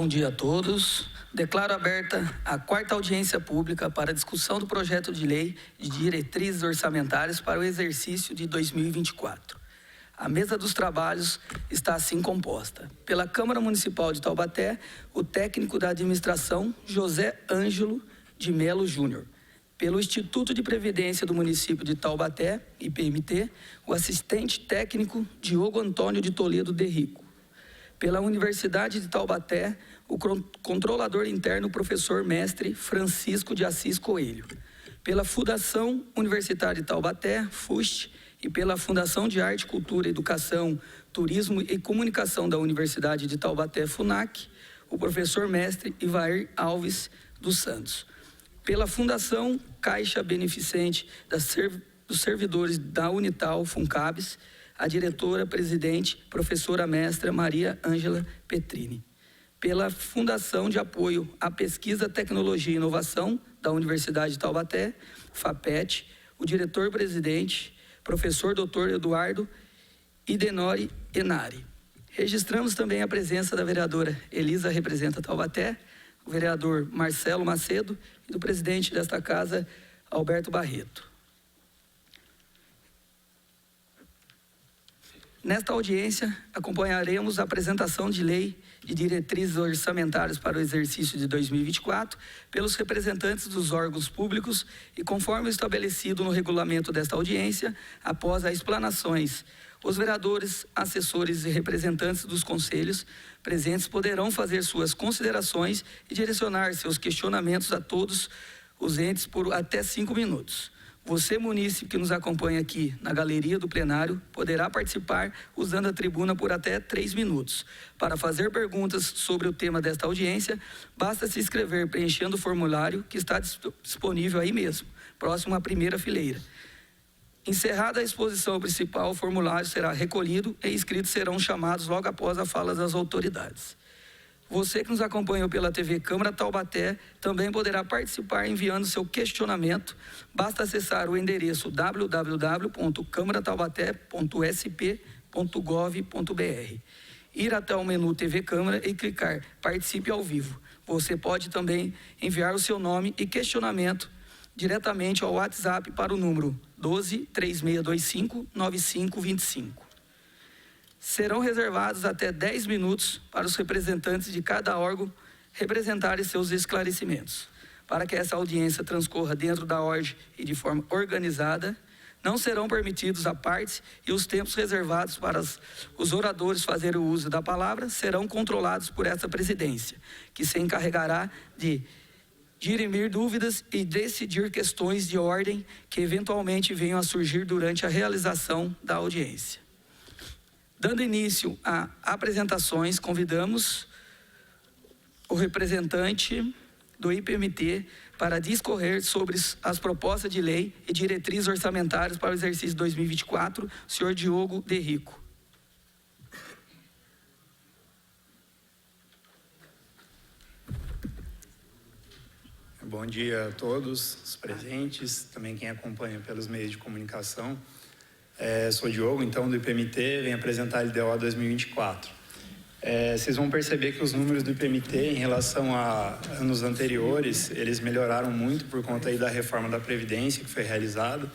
Bom dia a todos. Declaro aberta a quarta audiência pública para a discussão do projeto de lei de diretrizes orçamentárias para o exercício de 2024. A mesa dos trabalhos está assim composta. Pela Câmara Municipal de Taubaté, o técnico da administração, José Ângelo de Melo Júnior. Pelo Instituto de Previdência do município de Taubaté, IPMT, o assistente técnico, Diogo Antônio de Toledo de Rico. Pela Universidade de Taubaté, o controlador interno, professor mestre Francisco de Assis Coelho. Pela Fundação Universitária de Taubaté, FUST, e pela Fundação de Arte, Cultura, Educação, Turismo e Comunicação da Universidade de Taubaté, FUNAC, o professor mestre Ivair Alves dos Santos. Pela Fundação Caixa Beneficente dos Servidores da Unital, FUNCABES, a diretora-presidente, professora mestra Maria Ângela Petrini. Pela Fundação de Apoio à Pesquisa, Tecnologia e Inovação da Universidade de Taubaté, FAPET, o diretor-presidente, professor Dr. Eduardo Idenori Enari. Registramos também a presença da vereadora Elisa Representa Taubaté, o vereador Marcelo Macedo e do presidente desta casa, Alberto Barreto. Nesta audiência, acompanharemos a apresentação de lei de diretrizes orçamentárias para o exercício de 2024 pelos representantes dos órgãos públicos e conforme estabelecido no regulamento desta audiência, após as explanações, os vereadores, assessores e representantes dos conselhos presentes poderão fazer suas considerações e direcionar seus questionamentos a todos os entes por até 5 minutos. Você, munícipe que nos acompanha aqui na galeria do plenário, poderá participar usando a tribuna por até 3 minutos. Para fazer perguntas sobre o tema desta audiência, basta se inscrever preenchendo o formulário que está disponível aí mesmo, próximo à primeira fileira. Encerrada a exposição principal, o formulário será recolhido e inscritos serão chamados logo após a fala das autoridades. Você que nos acompanhou pela TV Câmara Taubaté também poderá participar enviando seu questionamento. Basta acessar o endereço www.câmarataubaté.sp.gov.br. Ir até o menu TV Câmara e clicar Participe ao vivo. Você pode também enviar o seu nome e questionamento diretamente ao WhatsApp para o número 12-3625-9525. Serão reservados até 10 minutos para os representantes de cada órgão representarem seus esclarecimentos. Para que essa audiência transcorra dentro da ordem e de forma organizada, não serão permitidos a parte e os tempos reservados para os oradores fazerem o uso da palavra serão controlados por essa presidência, que se encarregará de dirimir dúvidas e decidir questões de ordem que eventualmente venham a surgir durante a realização da audiência. Dando início a apresentações, convidamos o representante do IPMT para discorrer sobre as propostas de lei e diretrizes orçamentárias para o exercício 2024, o senhor Diogo de Rico. Bom dia a todos os presentes, também quem acompanha pelos meios de comunicação. Sou Diogo, então, do IPMT, venho apresentar a LDO 2024. Vocês vão perceber que os números do IPMT, em relação a anos anteriores, eles melhoraram muito por conta aí da reforma da Previdência que foi realizada.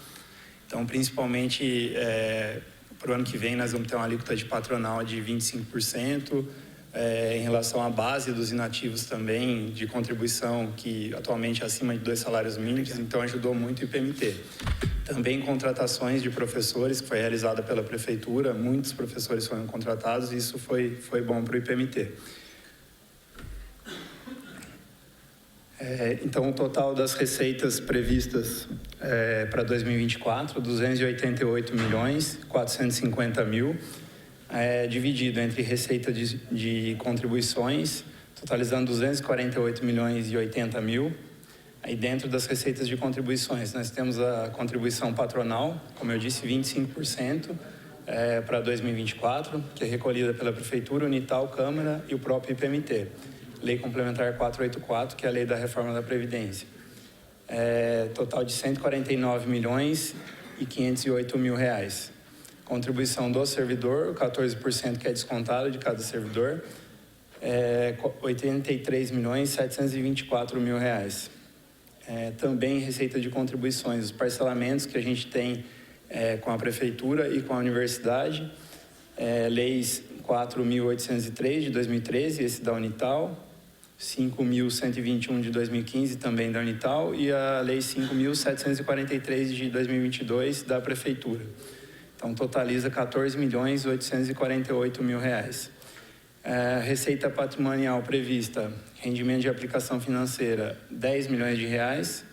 Então, principalmente, para o ano que vem, nós vamos ter uma alíquota de patronal de 25%, em relação à base dos inativos também, de contribuição, que atualmente é acima de 2 salários mínimos, então ajudou muito o IPMT. Também contratações de professores, que foi realizada pela Prefeitura, muitos professores foram contratados e isso foi bom para o IPMT. Então, o total das receitas previstas para 2024, 288.450.000, dividido entre receita de contribuições, totalizando 248.080.000. Aí dentro das receitas de contribuições, nós temos a contribuição patronal, como eu disse, 25% para 2024, que é recolhida pela Prefeitura, Unital, Câmara e o próprio IPMT. Lei Complementar 484, que é a lei da reforma da Previdência. Total de R$ 149.508.000. Contribuição do servidor, 14% que é descontado de cada servidor. R$83.724.000. Também receita de contribuições, os parcelamentos que a gente tem com a Prefeitura e com a Universidade, leis 4.803 de 2013, esse da Unital, 5.121 de 2015, também da Unital, e a lei 5.743 de 2022 da Prefeitura. Então, totaliza R$14.848.000. Receita patrimonial prevista, rendimento de aplicação financeira, R$10 milhões,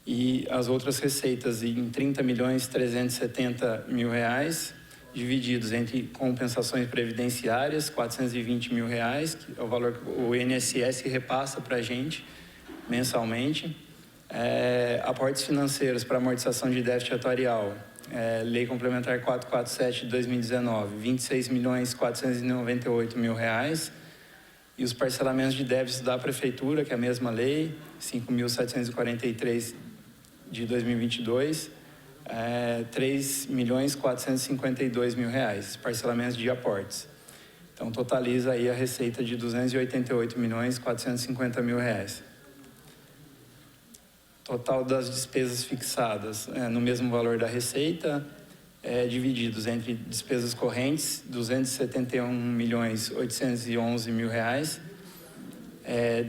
e as outras receitas em R$30.370.000, divididos entre compensações previdenciárias, R$420.000, que é o valor que o INSS repassa para a gente mensalmente. Aportes financeiros para amortização de déficit atuarial, Lei Complementar 447 de 2019, R$26.498.000. E os parcelamentos de débitos da Prefeitura, que é a mesma lei, 5.743 de 2022, R$3.452.000, parcelamentos de aportes. Então, totaliza aí a receita de R$288.450.000. Total das despesas fixadas no mesmo valor da receita, divididos entre despesas correntes, R$271.811.000.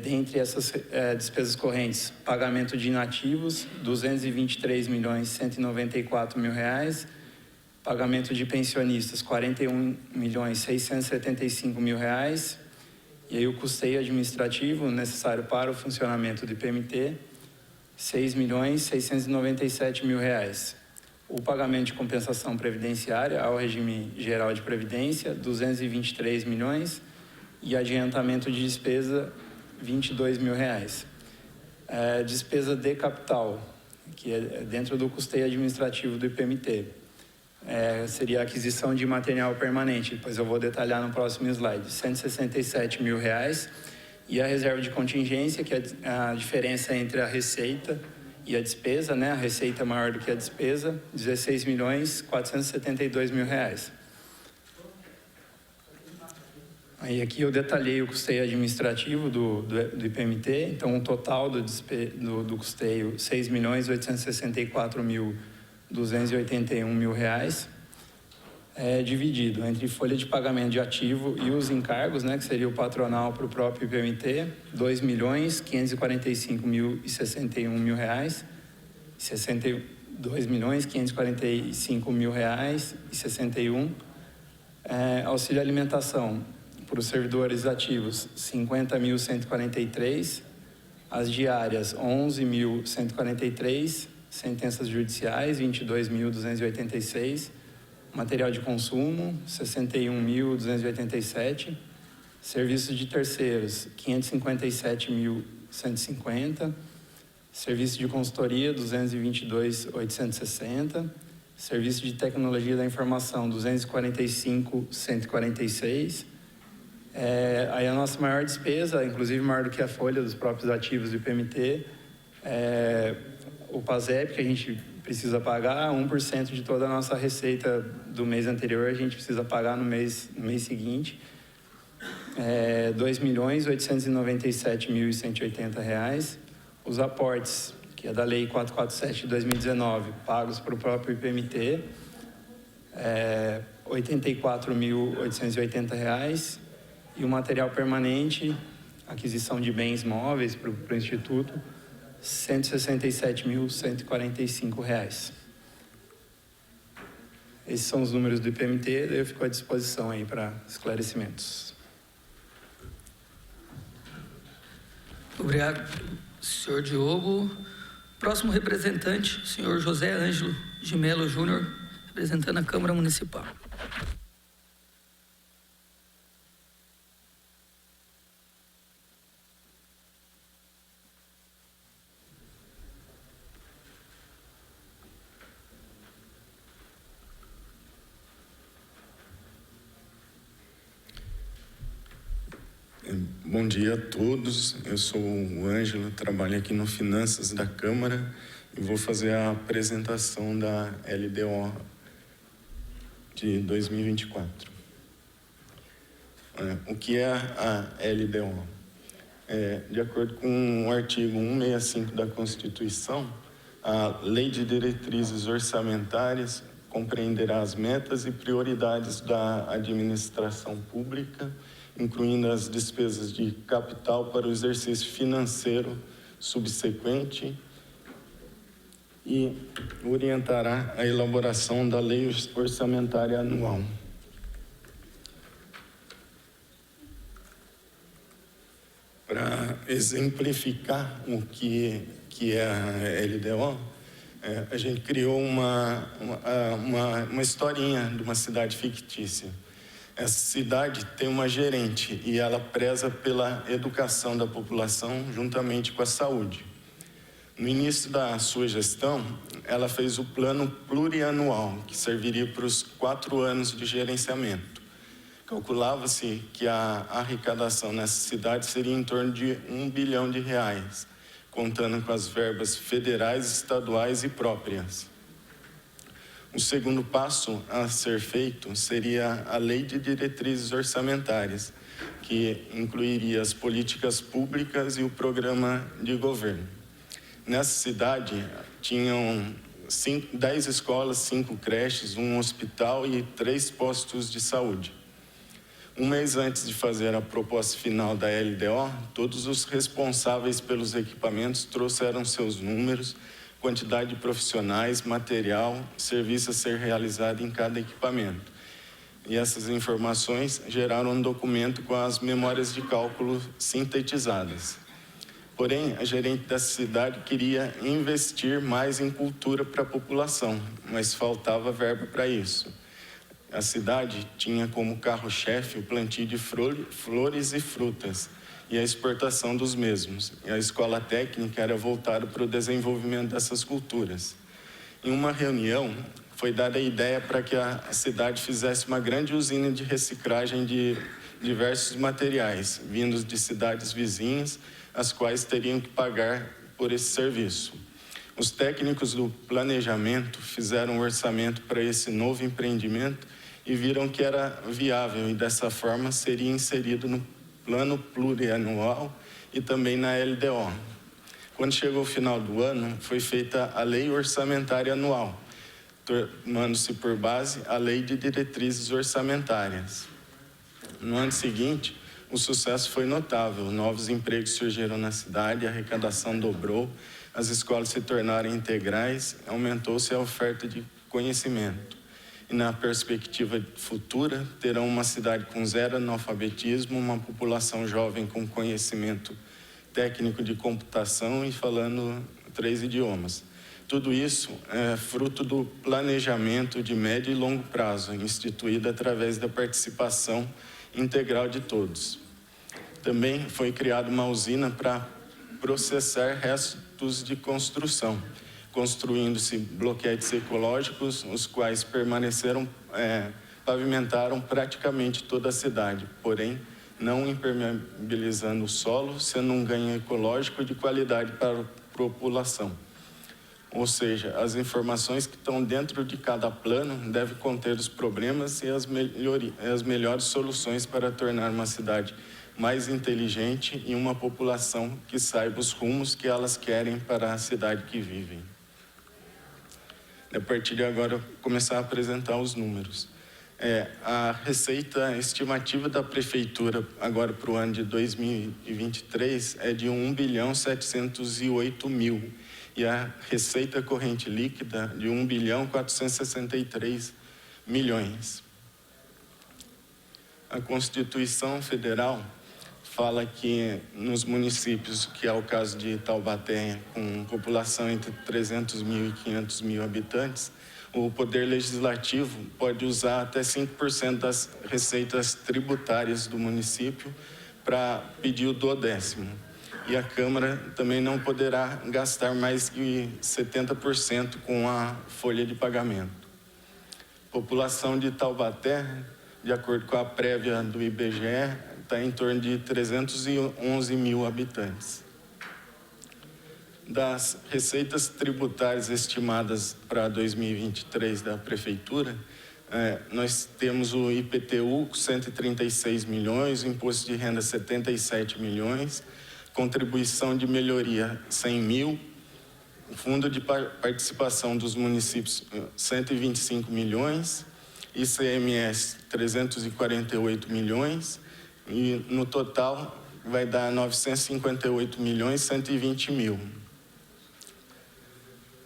Dentre essas despesas correntes, pagamento de inativos, R$223.194.000. Pagamento de pensionistas, R$41.675.000. E aí o custeio administrativo necessário para o funcionamento do IPMT, R$6.697.000. O pagamento de compensação previdenciária ao regime geral de previdência, R$223 milhões. E adiantamento de despesa, R$22.000. Despesa de capital, que é dentro do custeio administrativo do IPMT. Seria a aquisição de material permanente, depois eu vou detalhar no próximo slide, R$167.000. E a reserva de contingência, que é a diferença entre a receita e a despesa, né? A receita é maior do que a despesa, R$16.472.000. Aí aqui eu detalhei o custeio administrativo do IPMT, então o total do custeio, R$6.864.281.000, dividido entre folha de pagamento de ativo e os encargos, né, que seria o patronal para o próprio IPMT, R$2.545.061.000, R$2.545.061. Auxílio alimentação para os servidores ativos, R$50.143, as diárias, R$11.143, sentenças judiciais, R$22.286, material de consumo, R$61.287, serviços de terceiros, R$557.150, serviço de consultoria, R$222.860, serviço de tecnologia da informação, R$245.146. Aí a nossa maior despesa, inclusive maior do que a folha dos próprios ativos do IPMT, o PASEP, que a gente precisa pagar, 1% de toda a nossa receita do mês anterior, a gente precisa pagar no mês seguinte, R$2.897.180. Os aportes, que é da Lei 447 de 2019, pagos para o próprio IPMT, R$84.880. E o material permanente, aquisição de bens móveis para o Instituto, R$167.145. Esses são os números do IPMT, eu fico à disposição aí para esclarecimentos. Obrigado, senhor Diogo. Próximo representante, senhor José Ângelo de Melo Júnior, representando a Câmara Municipal. Bom dia a todos, eu sou o Ângelo, trabalho aqui no Finanças da Câmara e vou fazer a apresentação da LDO de 2024. O que é a LDO? De acordo com o artigo 165 da Constituição, a Lei de Diretrizes Orçamentárias compreenderá as metas e prioridades da administração pública, incluindo as despesas de capital para o exercício financeiro subsequente, e orientará a elaboração da Lei Orçamentária Anual. Para exemplificar o que é a LDO, a gente criou uma historinha de uma cidade fictícia. Essa cidade tem uma gerente e ela preza pela educação da população juntamente com a saúde. No início da sua gestão, ela fez o plano plurianual, que serviria para os 4 anos de gerenciamento. Calculava-se que a arrecadação nessa cidade seria em torno de R$1 bilhão, contando com as verbas federais, estaduais e próprias. O segundo passo a ser feito seria a Lei de Diretrizes Orçamentárias, que incluiria as políticas públicas e o programa de governo. Nessa cidade, tinham 10 escolas, 5 creches, 1 hospital e 3 postos de saúde. Um mês antes de fazer a proposta final da LDO, todos os responsáveis pelos equipamentos trouxeram seus números, quantidade de profissionais, material, serviço a ser realizado em cada equipamento. E essas informações geraram um documento com as memórias de cálculo sintetizadas. Porém, a gerente dessa cidade queria investir mais em cultura para a população, mas faltava verba para isso. A cidade tinha como carro-chefe o plantio de flores e frutas e a exportação dos mesmos. E a escola técnica era voltada para o desenvolvimento dessas culturas. Em uma reunião, foi dada a ideia para que a cidade fizesse uma grande usina de reciclagem de diversos materiais, vindos de cidades vizinhas, as quais teriam que pagar por esse serviço. Os técnicos do planejamento fizeram um orçamento para esse novo empreendimento e viram que era viável e, dessa forma, seria inserido no plano plurianual e também na LDO. Quando chegou o final do ano, foi feita a Lei Orçamentária Anual, tomando-se por base a Lei de Diretrizes Orçamentárias. No ano seguinte, o sucesso foi notável. Novos empregos surgiram na cidade, a arrecadação dobrou, as escolas se tornaram integrais, aumentou-se a oferta de conhecimento. E na perspectiva futura, terão uma cidade com 0 analfabetismo, uma população jovem com conhecimento técnico de computação e falando 3 idiomas. Tudo isso é fruto do planejamento de médio e longo prazo, instituído através da participação integral de todos. Também foi criada uma usina para processar restos de construção, construindo-se bloquetes ecológicos, os quais pavimentaram praticamente toda a cidade, porém não impermeabilizando o solo, sendo um ganho ecológico de qualidade para a população. Ou seja, as informações que estão dentro de cada plano devem conter os problemas e as melhores soluções para tornar uma cidade mais inteligente e uma população que saiba os rumos que elas querem para a cidade que vivem. A partir de agora, começar a apresentar os números. A receita estimativa da Prefeitura agora para o ano de 2023 é de R$1.708.000 e a receita corrente líquida de R$1.463.000.000. A Constituição Federal fala que nos municípios, que é o caso de Taubaté, com população entre 300.000 e 500.000 habitantes, o Poder Legislativo pode usar até 5% das receitas tributárias do município para pedir o 12º. E a Câmara também não poderá gastar mais que 70% com a folha de pagamento. A população de Taubaté, de acordo com a prévia do IBGE, está em torno de 311.000 habitantes. Das receitas tributárias estimadas para 2023 da Prefeitura, Nós temos o IPTU, 136 milhões, o Imposto de Renda, 77 milhões, contribuição de melhoria, 100 mil, o Fundo de Participação dos Municípios, 125 milhões, ICMS, 348 milhões, e no total vai dar 958 milhões, 120 mil.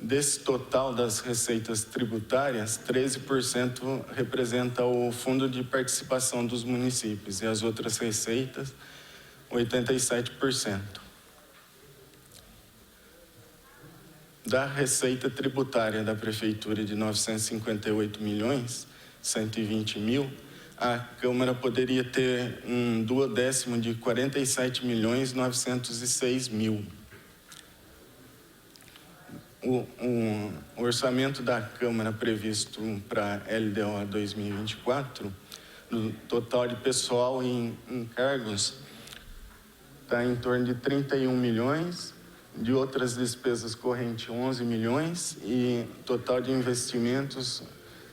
Desse total das receitas tributárias, 13% representa o Fundo de Participação dos Municípios e as outras receitas, 87%. Da receita tributária da Prefeitura de 958 milhões, 120 mil, a Câmara poderia ter um duodécimo de 47 milhões, 906 mil. O orçamento da Câmara previsto para LDO 2024, no total de pessoal em cargos, está em torno de 31 milhões, de outras despesas correntes 11 milhões e total de investimentos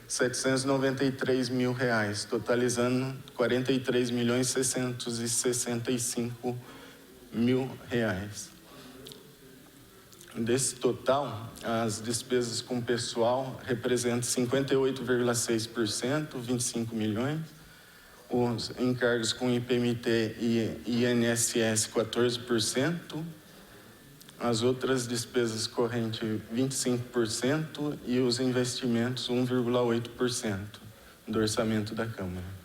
793 mil reais, totalizando 43 milhões 665 mil reais. Desse total, as despesas com pessoal representam 58,6%, 25 milhões. Os encargos com IPMT e INSS, 14%. As outras despesas correntes, 25%. E os investimentos, 1,8% do orçamento da Câmara.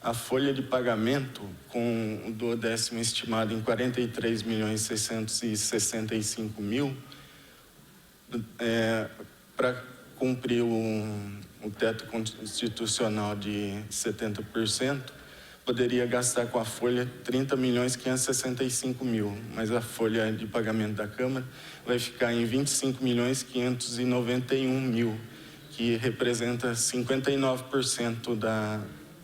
A folha de pagamento, com o duodécimo estimado em 43 milhões 665 mil, para cumprir o teto constitucional de 70%, poderia gastar com a folha 30 milhões 565 mil, mas a folha de pagamento da Câmara vai ficar em 25 milhões 591 mil, que representa 59%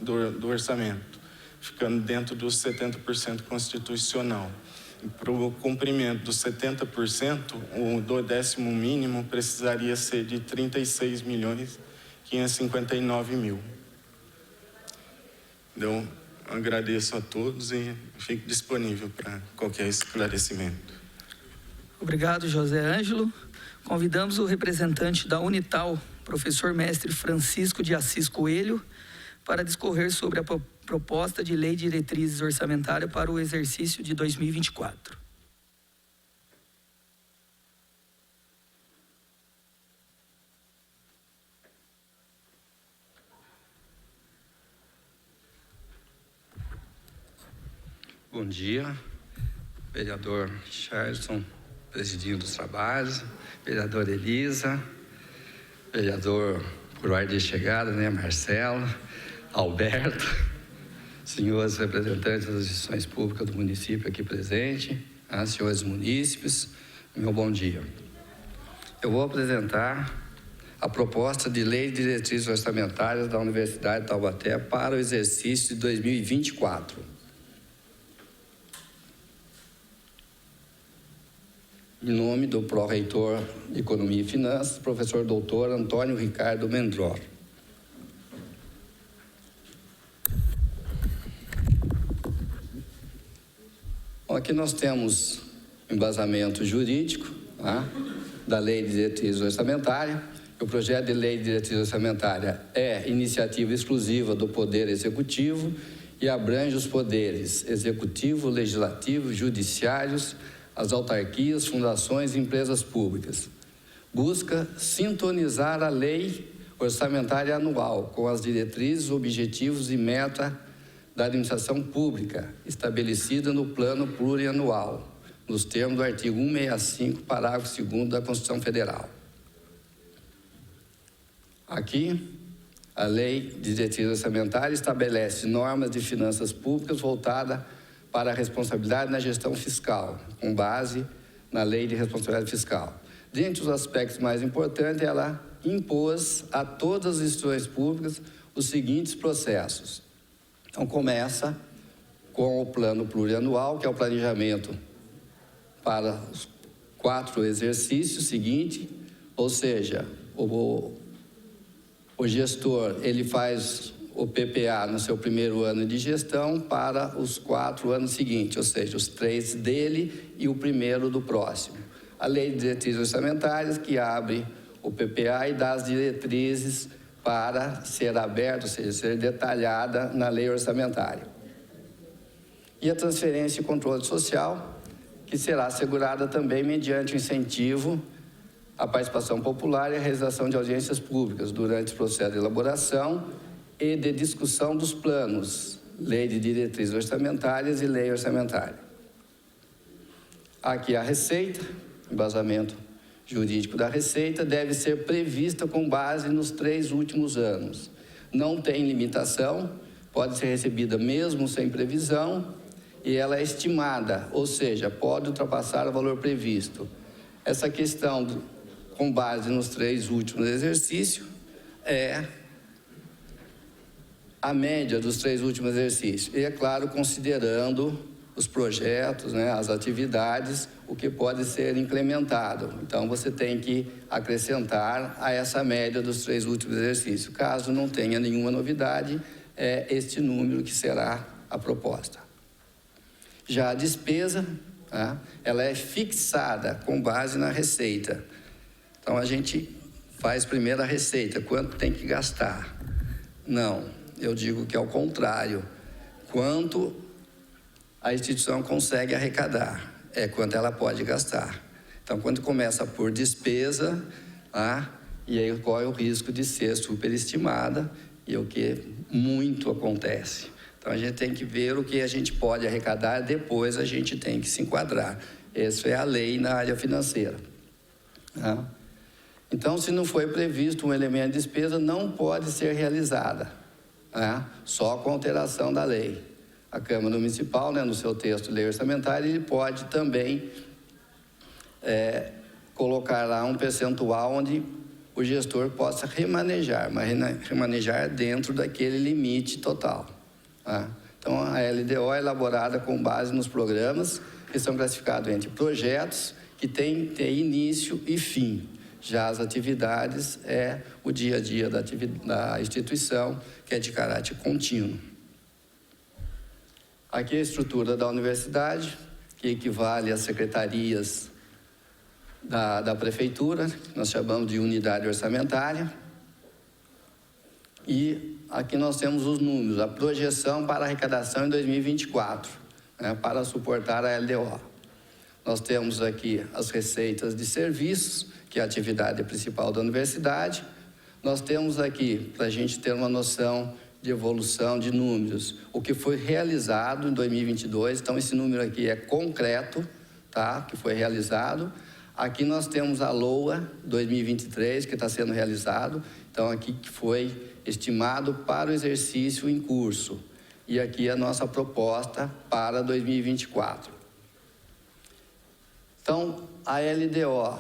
do orçamento, ficando dentro dos 70% constitucional. Para o cumprimento dos 70%, o duodécimo mínimo precisaria ser de 36 milhões 559 mil. Então, agradeço a todos e fico disponível para qualquer esclarecimento. Obrigado, José Ângelo. Convidamos o representante da Unital, professor mestre Francisco de Assis Coelho, para discorrer sobre a proposta de lei de diretrizes orçamentárias para o exercício de 2024. Bom dia, vereador Charlson, presidindo os trabalhos, vereadora Elisa, vereador por ordem de chegada, Marcelo, Alberto, senhores representantes das instituições públicas do município aqui presente, senhores munícipes, meu bom dia. Eu vou apresentar a proposta de lei de diretrizes orçamentárias da Universidade de Taubaté para o exercício de 2024. Em nome do pró-reitor de Economia e Finanças, professor doutor Antônio Ricardo Mendror. Bom, aqui nós temos embasamento jurídico da Lei de Diretrizes Orçamentárias. O projeto de Lei de Diretrizes Orçamentárias é iniciativa exclusiva do Poder Executivo e abrange os poderes executivo, legislativo, judiciários, as autarquias, fundações e empresas públicas. Busca sintonizar a lei orçamentária anual com as diretrizes, objetivos e metas da administração pública estabelecida no plano plurianual, nos termos do artigo 165, parágrafo 2º da Constituição Federal. Aqui, a Lei de Diretrizes Orçamentárias estabelece normas de finanças públicas voltadas para a responsabilidade na gestão fiscal, com base na Lei de Responsabilidade Fiscal. Dentre os aspectos mais importantes, ela impôs a todas as instituições públicas os seguintes processos. Então, começa com o plano plurianual, que é o planejamento para os 4 exercícios seguintes, ou seja, o gestor ele faz o PPA no seu primeiro ano de gestão para os 4 anos seguintes, ou seja, os 3 dele e o primeiro do próximo. A Lei de Diretrizes Orçamentárias que abre o PPA e dá as diretrizes para ser aberto, ou seja, ser detalhada na lei orçamentária. E a transferência e controle social, que será assegurada também mediante o incentivo à participação popular e a realização de audiências públicas durante o processo de elaboração e de discussão dos planos, lei de diretrizes orçamentárias e lei orçamentária. Aqui a receita, embasamento jurídico da receita, deve ser prevista com base nos 3 últimos anos. Não tem limitação, pode ser recebida mesmo sem previsão, e ela é estimada, ou seja, pode ultrapassar o valor previsto. Essa questão, com base nos 3 últimos exercícios, é a média dos 3 últimos exercícios. E, é claro, considerando os projetos, né, as atividades, o que pode ser implementado. Então, você tem que acrescentar a essa média dos 3 últimos exercícios. Caso não tenha nenhuma novidade, é este número que será a proposta. Já a despesa, tá, ela é fixada com base na receita. Então, a gente faz primeiro a receita, quanto tem que gastar. Não, eu digo que é o contrário. Quanto a instituição consegue arrecadar, é quanto ela pode gastar. Então, quando começa por despesa, tá, e aí corre o risco de ser superestimada, e é o que muito acontece. Então, a gente tem que ver o que a gente pode arrecadar, depois a gente tem que se enquadrar. Essa é a lei na área financeira. Tá? Então, se não foi previsto um elemento de despesa, não pode ser realizada, tá? Só com alteração da lei. A Câmara Municipal, né, no seu texto de lei orçamentária, ele pode também colocar lá um percentual onde o gestor possa remanejar, mas remanejar dentro daquele limite total. Tá? Então, a LDO é elaborada com base nos programas que são classificados entre projetos que têm início e fim. Já as atividades é o dia a dia da instituição, que é de caráter contínuo. Aqui a estrutura da universidade, que equivale às secretarias da prefeitura, que nós chamamos de unidade orçamentária. E aqui nós temos os números, a projeção para a arrecadação em 2024, né, para suportar a LDO. Nós temos aqui as receitas de serviços, que é a atividade principal da universidade. Nós temos aqui, para a gente ter uma noção de evolução de números, o que foi realizado em 2022. Então, esse número aqui é concreto, tá, que foi realizado. Aqui nós temos a LOA 2023, que está sendo realizado. Então, aqui que foi estimado para o exercício em curso. E aqui a nossa proposta para 2024. Então, a LDO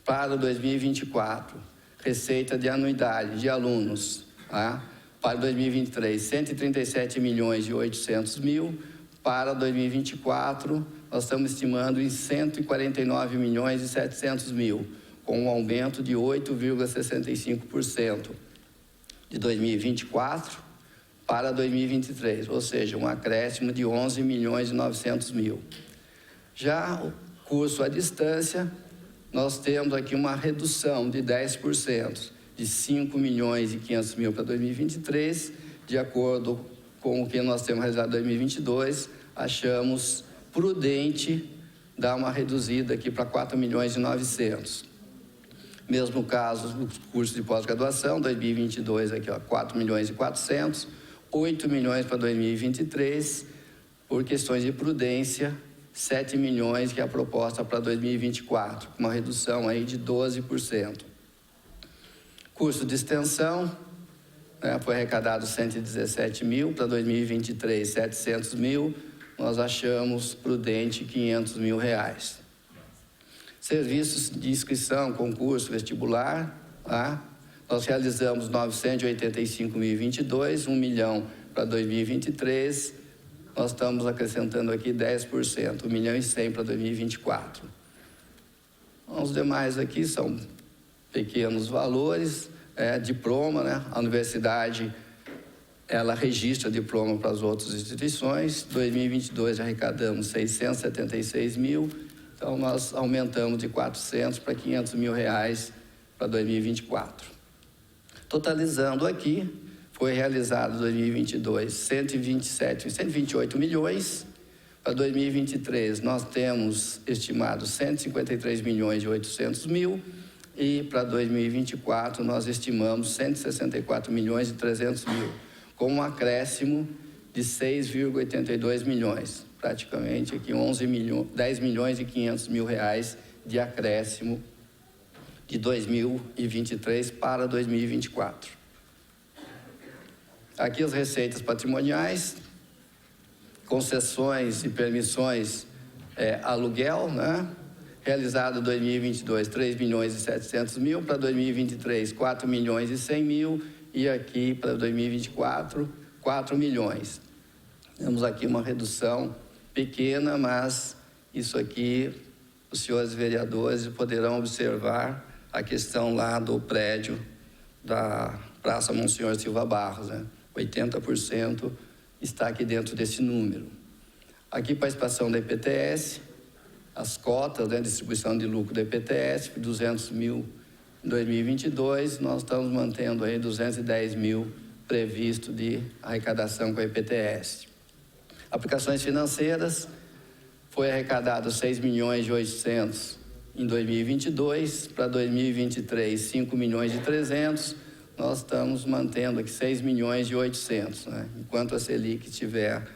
para 2024, receita de anuidade de alunos, tá? Para 2023, 137 milhões e 800 mil. Para 2024, nós estamos estimando em 149 milhões e 700 mil, com um aumento de 8,65% de 2024 para 2023, ou seja, um acréscimo de 11 milhões e 900 mil. Já o curso à distância, nós temos aqui uma redução de 10%, de 5 milhões e 500 mil para 2023, de acordo com o que nós temos realizado em 2022, achamos prudente dar uma reduzida aqui para 4 milhões e 900. Mesmo caso do curso de pós-graduação, 2022 aqui, ó, 4 milhões e 400, 8 milhões para 2023, por questões de prudência, 7 milhões que é a proposta para 2024, uma redução aí de 12%. Curso de extensão, né, foi arrecadado 117 mil, para 2023 700 mil, nós achamos prudente 500 mil reais. Serviços de inscrição, concurso, vestibular, tá? Nós realizamos 985.022, 1 milhão para 2023, nós estamos acrescentando aqui 10%, 1 milhão e 100 para 2024. Os demais aqui são pequenos valores, diploma, né? A universidade, ela registra diploma para as outras instituições. Em 2022 arrecadamos 676 mil, então nós aumentamos de 400 para 500 mil reais para 2024. Totalizando aqui, foi realizado em 2022 128 milhões. Para 2023 nós temos estimado 153 milhões e 800 mil. E para 2024 nós estimamos 164 milhões e 300 mil, com um acréscimo de 6,82 milhões, praticamente aqui 10 milhões e 500 mil reais de acréscimo de 2023 para 2024. Aqui as receitas patrimoniais, concessões e permissões, aluguel, né? Realizado em 2022, 3 milhões e 700 mil, para 2023, 4 milhões e 100 mil, e aqui para 2024, 4 milhões. Temos aqui uma redução pequena, mas isso aqui, os senhores vereadores poderão observar a questão lá do prédio da Praça Monsenhor Silva Barros, né? 80% está aqui dentro desse número. Aqui, participação da IPTS, as cotas, né, distribuição de lucro da IPTS, 200 mil em 2022, nós estamos mantendo aí 210 mil previsto de arrecadação com a IPTS. Aplicações financeiras, foi arrecadado 6 milhões e 800 em 2022, para 2023, 5 milhões e 300, nós estamos mantendo aqui 6 milhões e 800, né? Enquanto a Selic estiver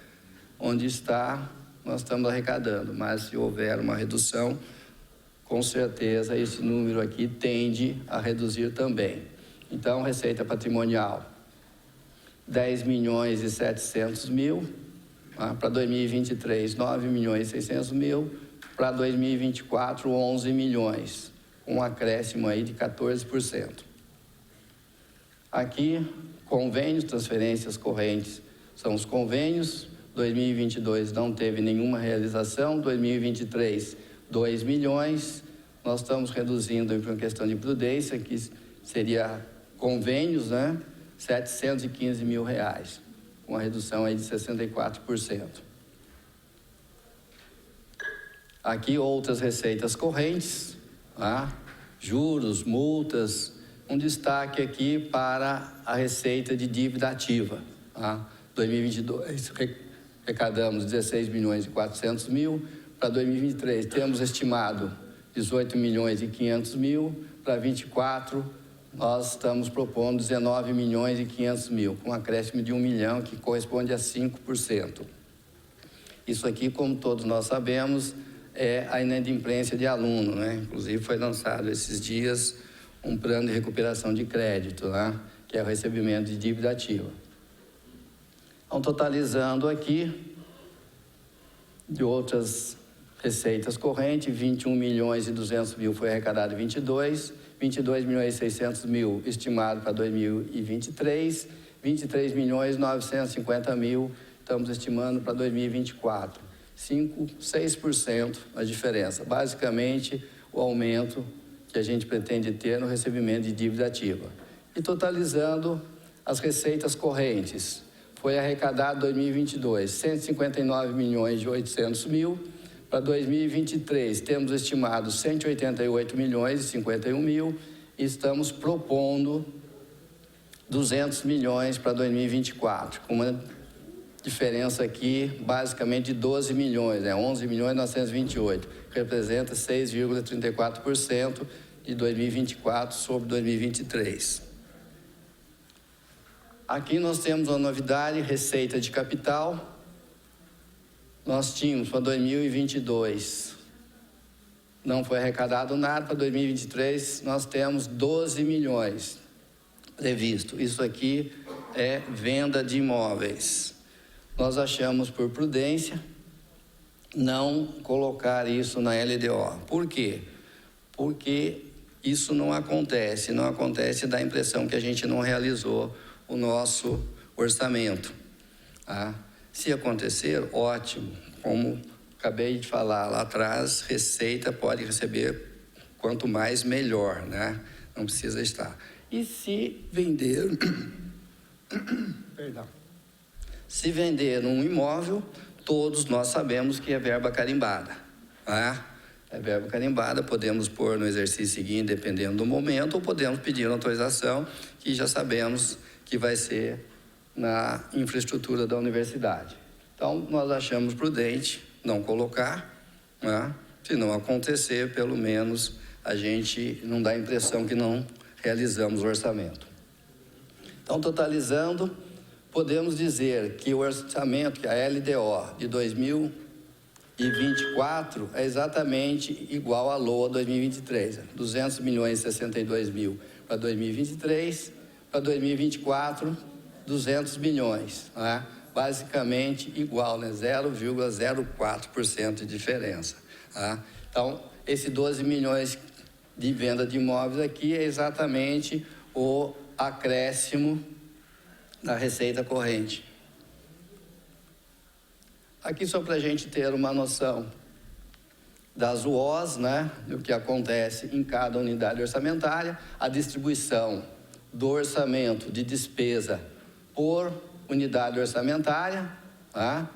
onde está, nós estamos arrecadando, mas se houver uma redução, com certeza esse número aqui tende a reduzir também. Então, receita patrimonial, 10 milhões e 700 mil, para 2023, 9 milhões e 600 mil, para 2024, 11 milhões, um acréscimo aí de 14%. Aqui, convênios, transferências correntes, são os convênios. 2022 não teve nenhuma realização, 2023, 2 milhões. Nós estamos reduzindo por uma questão de prudência, que seria convênios, né? 715 mil reais, com uma redução aí de 64%. Aqui outras receitas correntes, tá? Juros, multas, um destaque aqui para a receita de dívida ativa, tá? 2022 arrecadamos 16 milhões e 400 mil, para 2023 temos estimado 18 milhões e 500 mil, para 24 nós estamos propondo 19 milhões e 500 mil, com um acréscimo de 1 milhão, que corresponde a 5%. Isso aqui, como todos nós sabemos, é a inadimplência de aluno, né? Inclusive foi lançado esses dias um plano de recuperação de crédito, né? Que é o recebimento de dívida ativa. Então, totalizando aqui, de outras receitas correntes, 21 milhões e 200 mil foi arrecadado em 22, 22 milhões e 600 mil estimado para 2023, 23 milhões e 950 mil estamos estimando para 2024. 6% a diferença. Basicamente, o aumento que a gente pretende ter no recebimento de dívida ativa. E totalizando as receitas correntes, foi arrecadado em 2022 159 milhões e 800 mil, para 2023 temos estimado 188 milhões e 51 mil e estamos propondo 200 milhões para 2024, com uma diferença aqui basicamente de 12 milhões, 11 milhões e 928, que representa 6,34% de 2024 sobre 2023. Aqui nós temos uma novidade, receita de capital. Nós tínhamos para 2022, não foi arrecadado nada, para 2023 nós temos 12 milhões previsto. Isso aqui é venda de imóveis. Nós achamos por prudência não colocar isso na LDO. Por quê? Porque isso não acontece dá a impressão que a gente não realizou o nosso orçamento. Tá? Se acontecer, ótimo. Como acabei de falar lá atrás, receita pode receber quanto mais melhor, né? Não precisa estar. E se vender, se vender um imóvel, todos nós sabemos que é verba carimbada, tá? É verba carimbada, podemos pôr no exercício seguinte, dependendo do momento, ou podemos pedir uma autorização, que já sabemos que vai ser na infraestrutura da universidade. Então, nós achamos prudente não colocar, né? Se não acontecer, pelo menos a gente não dá a impressão que não realizamos o orçamento. Então, totalizando, podemos dizer que o orçamento, que a LDO de 2024 é exatamente igual à LOA 2023, 200 milhões e 62 mil para 2023, para 2024, 200 milhões, né? Basicamente igual, né? 0,04% de diferença. Tá? Então, esse 12 milhões de venda de imóveis aqui é exatamente o acréscimo da receita corrente. Aqui só para a gente ter uma noção das UOs, né? O que acontece em cada unidade orçamentária, a distribuição do orçamento de despesa por unidade orçamentária, tá?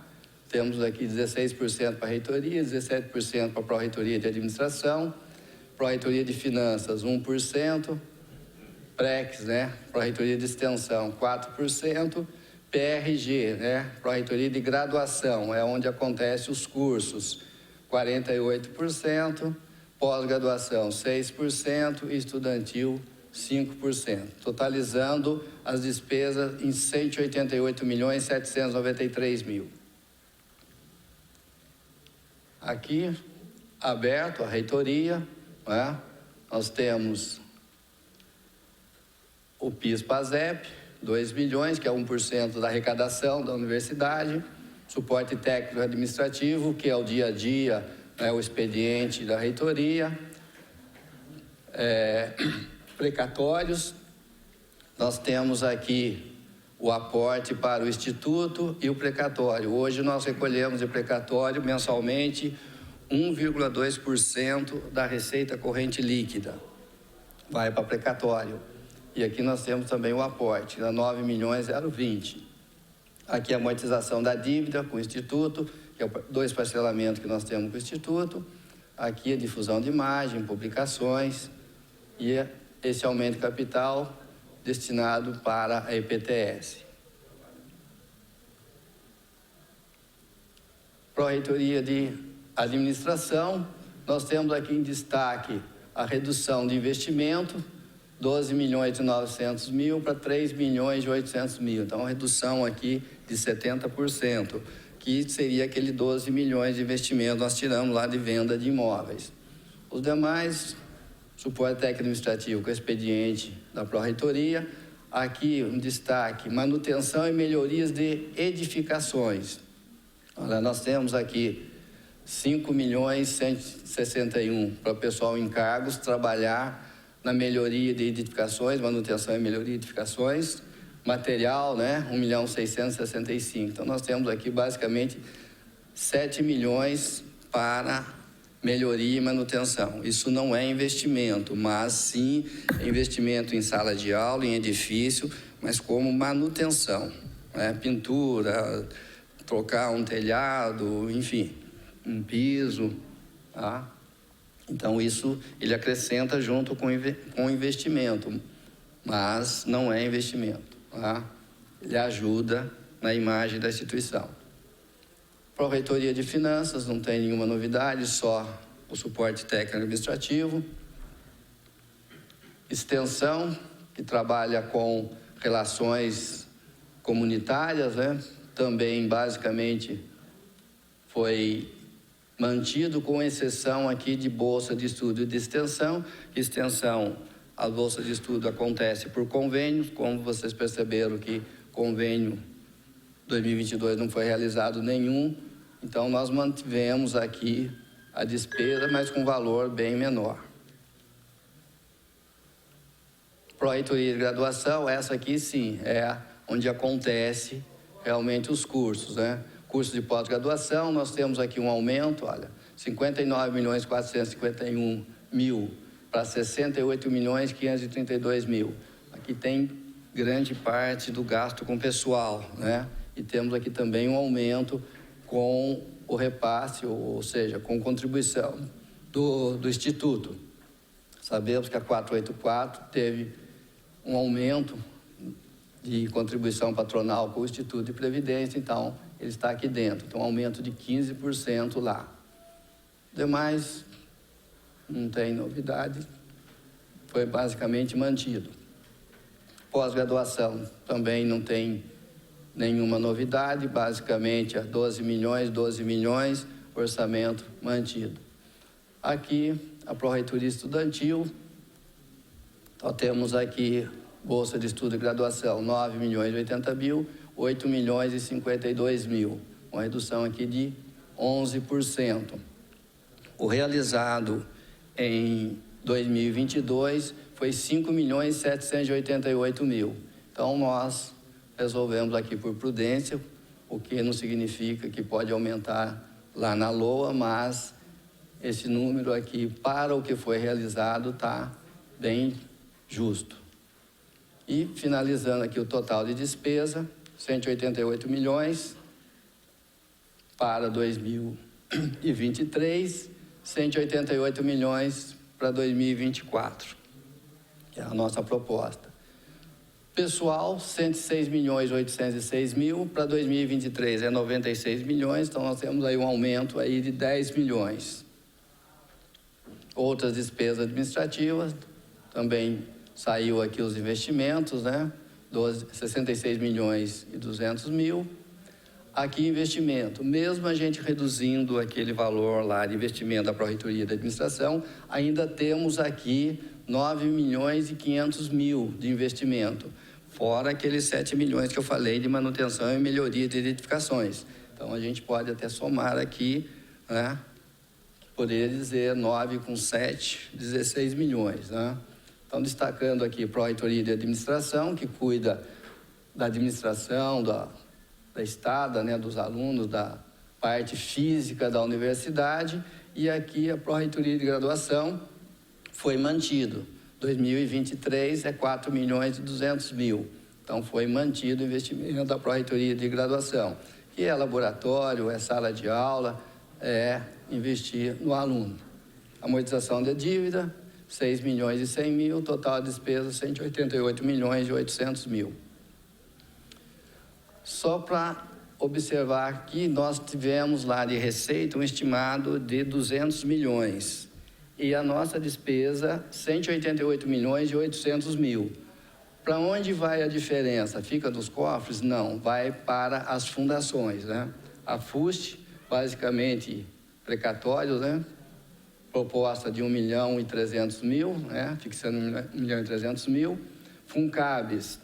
Temos aqui 16% para a reitoria, 17% para a Pró-Reitoria de Administração, Pró-Reitoria de Finanças 1%, PREX, né? Pró-Reitoria de Extensão 4%, PRG, né? Pró-Reitoria de Graduação, é onde acontecem os cursos, 48%, pós-graduação 6% e estudantil 5%, totalizando as despesas em 188 milhões 793 mil. Aqui, aberto a reitoria, né? Nós temos o PIS-PASEP, 2 milhões, que é 1% da arrecadação da universidade, suporte técnico administrativo, que é o dia a dia, né, o expediente da reitoria, precatórios. Nós temos aqui o aporte para o Instituto e o precatório. Hoje nós recolhemos de precatório mensalmente 1,2% da receita corrente líquida. Vai para precatório. E aqui nós temos também o aporte, 9 milhões 020. Aqui a amortização da dívida com o Instituto, que é 2 parcelamentos que nós temos com o Instituto. Aqui a difusão de imagem, publicações e esse aumento de capital destinado para a EPTS. Pró-Reitoria de Administração, nós temos aqui em destaque a redução de investimento, 12 milhões e 900 mil para 3 milhões e 800 mil. Então, uma redução aqui de 70%, que seria aquele 12 milhões de investimento nós tiramos lá de venda de imóveis. Os demais, suporte técnico administrativo com expediente da Pró-Reitoria. Aqui um destaque, manutenção e melhorias de edificações. Olha, nós temos aqui 5 milhões 161 para o pessoal em cargos trabalhar na melhoria de edificações, manutenção e melhoria de edificações. Material, né, 1 milhão 665. Então, nós temos aqui basicamente 7 milhões para melhoria e manutenção. Isso não é investimento, mas sim investimento em sala de aula, em edifício, mas como manutenção, né? Pintura, trocar um telhado, enfim, um piso, tá? Então isso ele acrescenta junto com o investimento, mas não é investimento, tá? Ele ajuda na imagem da instituição. Pró-Reitoria de Finanças, não tem nenhuma novidade, só o suporte técnico administrativo. Extensão, que trabalha com relações comunitárias, né? Também, basicamente, foi mantido, com exceção aqui de bolsa de estudo e de extensão. Extensão, a bolsa de estudo acontece por convênios, como vocês perceberam que convênio 2022 não foi realizado nenhum, então nós mantivemos aqui a despesa, mas com valor bem menor. Pró-Reitoria de Graduação, essa aqui sim, é onde acontece realmente os cursos, né? Curso de pós-graduação, nós temos aqui um aumento, olha, 59 milhões 451 mil para 68 milhões 532 mil. aqui tem grande parte do gasto com pessoal, né? E temos aqui também um aumento com o repasse, ou seja, com contribuição do Instituto. Sabemos que a 484 teve um aumento de contribuição patronal com o Instituto de Previdência, então ele está aqui dentro, então um aumento de 15% lá. Demais, não tem novidade, foi basicamente mantido. Pós-graduação também não tem nenhuma novidade, basicamente a 12 milhões, orçamento mantido. Aqui, a Pró-Reitoria Estudantil, então temos aqui Bolsa de Estudo e Graduação, 9 milhões e 80 mil, 8 milhões e 52 mil, uma redução aqui de 11%. O realizado em 2022 foi 5 milhões e 788 mil. Então, nós resolvemos aqui por prudência, o que não significa que pode aumentar lá na LOA, mas esse número aqui, para o que foi realizado, está bem justo. E, finalizando aqui o total de despesa, 188 milhões para 2023, 188 milhões para 2024, que é a nossa proposta. Pessoal, 106 milhões e 806 mil, para 2023 é 96 milhões, então nós temos aí um aumento aí de 10 milhões. Outras despesas administrativas, também saiu aqui os investimentos, né? 66 milhões e 200 mil. Aqui investimento, mesmo a gente reduzindo aquele valor lá de investimento da Pró-Reitoria da Administração, ainda temos aqui 9 milhões e 500 mil de investimento, fora aqueles 7 milhões que eu falei de manutenção e melhoria de edificações. Então, a gente pode até somar aqui, né? Poderia dizer 9 com 7, 16 milhões, né? Então, destacando aqui Pró-Reitoria de Administração, que cuida da administração, da estada, né, dos alunos, da parte física da universidade, e aqui a Pró-Reitoria de Graduação foi mantido. 2023 é 4 milhões e 200 mil. Então, foi mantido o investimento da Pró-Reitoria de Graduação, que é laboratório, é sala de aula, é investir no aluno. Amortização da dívida, 6 milhões e 100 mil, total de despesa 188 milhões e 800 mil. Só para observar aqui, nós tivemos lá de receita um estimado de 200 milhões. E a nossa despesa, 188 milhões e 800 mil. Para onde vai a diferença? Fica dos cofres? Não, vai para as fundações, né? A FUST, basicamente precatórios, né? Proposta de 1 milhão e 300 mil, né? Fixando 1 milhão e 300 mil. Funcabes,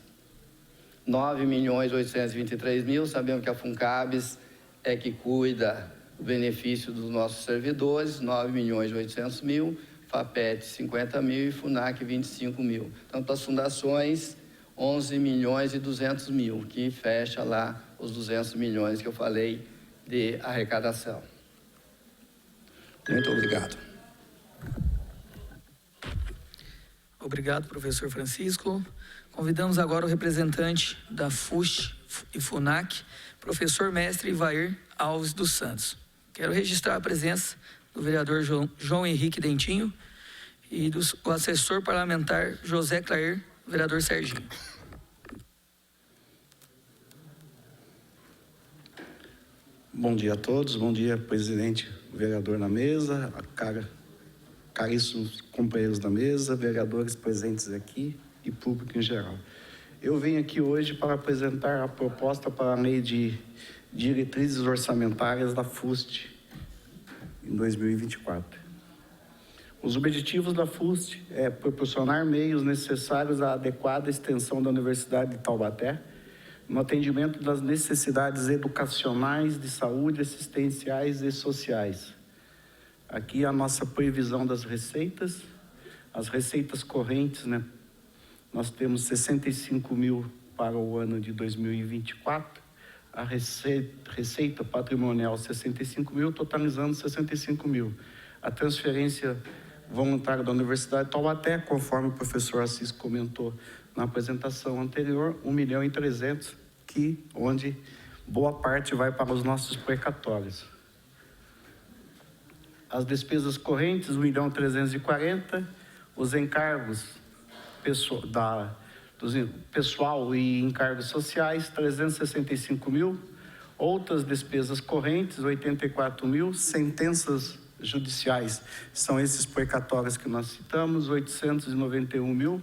9 milhões e 823 mil. Sabemos que a Funcabes é que cuida do benefício dos nossos servidores, 9 milhões e 800 mil. FAPET, 50 mil e FUNAC, 25 mil. Então, para as fundações, 11 milhões e 200 mil, que fecha lá os 200 milhões que eu falei de arrecadação. Muito obrigado. Obrigado, professor Francisco. Convidamos agora o representante da FUST e FUNAC, professor mestre Ivair Alves dos Santos. Quero registrar a presença do vereador João Henrique Dentinho e do assessor parlamentar José Clair, vereador Serginho. Bom dia a todos, bom dia, presidente, vereador na mesa, caríssimos companheiros da mesa, vereadores presentes aqui e público em geral. Eu venho aqui hoje para apresentar a proposta para a lei de diretrizes orçamentárias da FUST em 2024. Os objetivos da FUST é proporcionar meios necessários à adequada extensão da Universidade de Taubaté no atendimento das necessidades educacionais, de saúde, assistenciais e sociais. Aqui a nossa previsão das receitas, as receitas correntes, né? Nós temos 65 mil para o ano de 2024, a receita patrimonial 65 mil, totalizando 65 mil. A transferência voluntário da Universidade de Taubaté, conforme o professor Assis comentou na apresentação anterior, 1.300.000, onde boa parte vai para os nossos precatórios. As despesas correntes, 1.340.000, os encargos pessoal e encargos sociais, 365.000, outras despesas correntes, 84.000, sentenças judiciais, são esses precatórios que nós citamos, 891.000,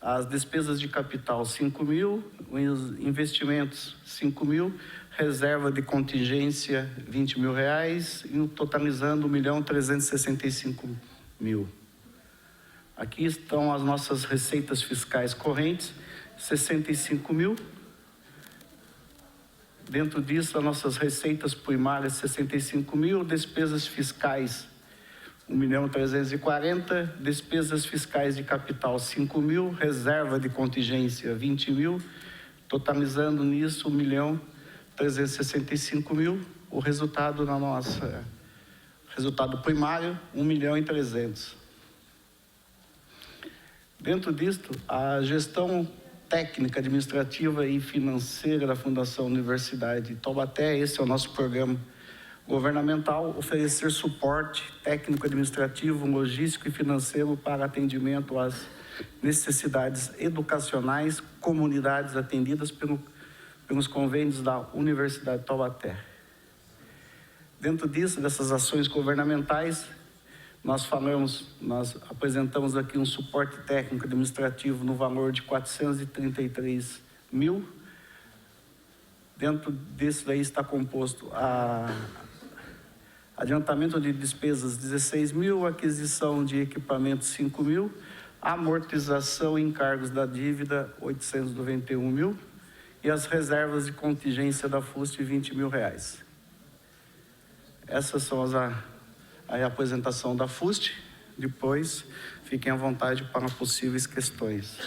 as despesas de capital, 5.000, os investimentos, 5.000, reserva de contingência, R$20.000, totalizando 1.365.000. Aqui estão as nossas receitas fiscais correntes, 65.000. Dentro disso, as nossas receitas primárias, 65.000, despesas fiscais, 1.340.000, despesas fiscais de capital, 5.000, reserva de contingência, 20.000, totalizando nisso 1.365.000, o resultado na nossa, resultado primário, 1.300.000. Dentro disto, a gestão técnica, administrativa e financeira da Fundação Universidade de Taubaté, esse é o nosso programa governamental, oferecer suporte técnico, administrativo, logístico e financeiro para atendimento às necessidades educacionais, comunidades atendidas pelos convênios da Universidade de Taubaté. Dentro disso, dessas ações governamentais, nós apresentamos aqui um suporte técnico administrativo no valor de 433.000. Dentro disso daí está composto adiantamento de despesas 16.000, aquisição de equipamentos 5.000, amortização e encargos da dívida 891.000 e as reservas de contingência da FUST R$20.000. Essas são a apresentação da FUST. Depois, fiquem à vontade para possíveis questões.